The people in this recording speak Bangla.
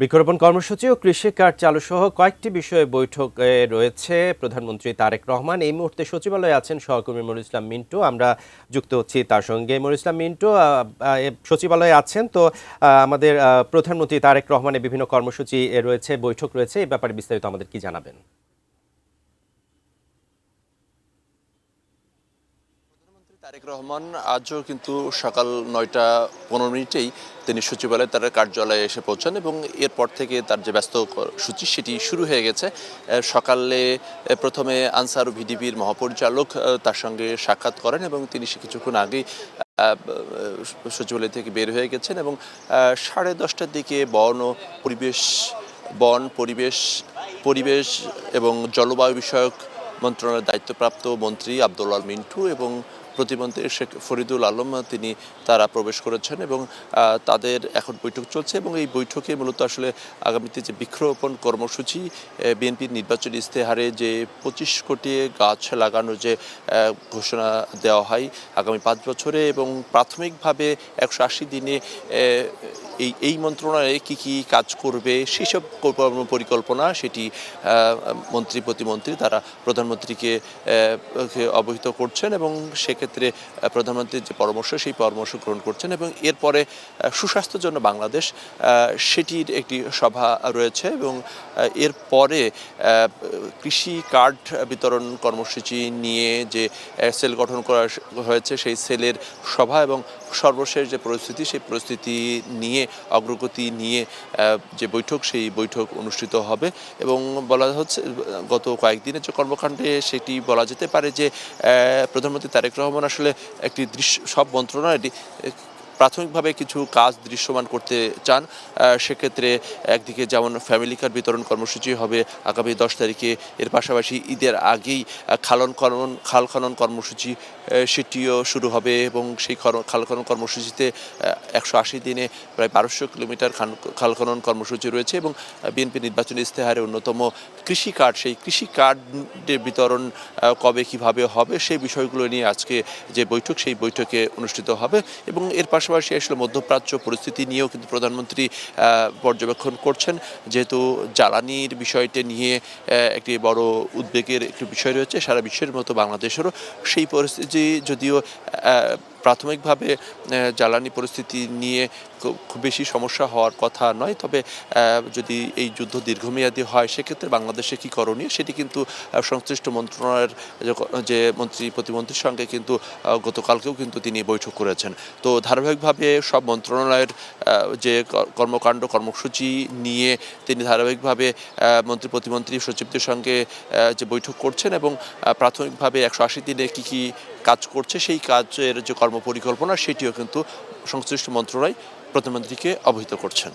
বৃক্ষরোপণ কর্মসূচি ও কৃষি কার্ড চালু সহ কয়েকটি বিষয়ে বৈঠকে রয়েছে প্রধানমন্ত্রী তারেক রহমান। এই মুহূর্তে সচিবালয়ে আছেন সহকর্মী মনিরুল ইসলাম মিন্টু। আমরা যুক্ত হচ্ছি তার সঙ্গে। মনিরুল ইসলাম মিন্টু সচিবালয়ে আছেন তো, আমাদের প্রধানমন্ত্রী তারেক রহমানের বিভিন্ন কর্মসূচি রয়েছে, বৈঠক রয়েছে, এই ব্যাপারে বিস্তারিত আমাদের কি জানাবেন? তারেক রহমান আজও কিন্তু সকাল 9টা 15 মিনিটেই তিনি সচিবালয়ে তার কার্যালয়ে এসে পৌঁছান এবং এরপর থেকে তার যে ব্যস্ত সূচি সেটি শুরু হয়ে গেছে। সকালে প্রথমে আনসার ভিডিপির মহাপরিচালক তার সঙ্গে সাক্ষাৎ করেন এবং তিনি কিছুক্ষণ আগেই সচিবালয় থেকে বের হয়ে গেছেন এবং 10:30টার দিকে পরিবেশ এবং জলবায়ু বিষয়ক মন্ত্রণালয়ের দায়িত্বপ্রাপ্ত মন্ত্রী আব্দুল আল মিন্টু এবং প্রতিমন্ত্রী শেখ ফরিদুল আলম তারা প্রবেশ করেছেন এবং তাদের এখন বৈঠক চলছে এবং এই বৈঠকে মূলত আসলে আগামীতে যে বৃক্ষরোপণ কর্মসূচি, বিএনপির নির্বাচনী ইশতেহারে যে 25 কোটি গাছ লাগানোর যে ঘোষণা দেওয়া হয় আগামী 5 বছরে এবং প্রাথমিকভাবে 180 দিনে এই মন্ত্রণালয়ে কি কাজ করবে সেসব পরিকল্পনা সেটি মন্ত্রী প্রতিমন্ত্রী তারা প্রধানমন্ত্রীকে অবহিত করছেন এবং সেক্ষেত্রে প্রধানমন্ত্রীর যে পরামর্শ সেই পরামর্শ গ্রহণ করছেন এবং এরপরে সুস্বাস্থ্যের জন্য বাংলাদেশ সেটির একটি সভা রয়েছে এবং এরপরে কৃষি কার্ড বিতরণ কর্মসূচি নিয়ে যে সেল গঠন করা হয়েছে সেই সেলের সভা এবং সর্বশেষ যে পরিস্থিতি সেই পরিস্থিতি নিয়ে অগ্রগতি নিয়ে যে বৈঠক সেই বৈঠক অনুষ্ঠিত হবে এবং বলা হচ্ছে গত কয়েকদিনের যে কর্মকাণ্ডে সেটি বলা যেতে পারে যে প্রধানমন্ত্রী তারেক রহমান আসলে একটি সব মন্ত্রণালয়টি প্রাথমিকভাবে কিছু কাজ দৃশ্যমান করতে চান। সেক্ষেত্রে একদিকে যেমন ফ্যামিলি কার্ড বিতরণ কর্মসূচি হবে আগামী 10 তারিখে, এর পাশাপাশি ঈদের আগেই খাল খনন কর্মসূচি সেটিও শুরু হবে এবং সেই খাল খনন কর্মসূচিতে 180 দিনে প্রায় 1200 কিলোমিটার খাল খনন কর্মসূচি রয়েছে এবং বিএনপি নির্বাচনী ইশতেহারে অন্যতম কৃষি কার্ড, সেই কৃষি কার্ডের বিতরণ কবে কিভাবে হবে সেই বিষয়গুলো নিয়ে আজকে যে বৈঠক সেই বৈঠকে অনুষ্ঠিত হবে এবং এর পাশাপাশি আসলে মধ্যপ্রাচ্য পরিস্থিতি নিয়েও কিন্তু প্রধানমন্ত্রী পর্যবেক্ষণ করছেন, যেহেতু জ্বালানির বিষয়টি নিয়ে একটি বড় উদ্বেগের একটি বিষয় রয়েছে সারা বিশ্বের মতো বাংলাদেশেরও। সেই পরিস্থিতি যদিও প্রাথমিকভাবে জ্বালানি পরিস্থিতি নিয়ে খুব বেশি সমস্যা হওয়ার কথা নয়, তবে যদি এই যুদ্ধ দীর্ঘমেয়াদী হয় সেক্ষেত্রে বাংলাদেশে কী করণীয় সেটি কিন্তু সংশ্লিষ্ট মন্ত্রণালয়ের যে মন্ত্রী প্রতিমন্ত্রীর সঙ্গে কিন্তু গতকালকেও কিন্তু তিনি বৈঠক করেছেন। তো ধারাবাহিকভাবে সব মন্ত্রণালয়ের যে কর্মকাণ্ড কর্মসূচি নিয়ে তিনি ধারাবাহিকভাবে মন্ত্রী প্রতিমন্ত্রী সচিবদের সঙ্গে যে বৈঠক করছেন এবং প্রাথমিকভাবে 180 দিনে কী কাজ করছে সেই কাজের যে কর্মপরিকল্পনা সেটিও কিন্তু সংশ্লিষ্ট মন্ত্রণালয় প্রধানমন্ত্রীকে অবহিত করছেন।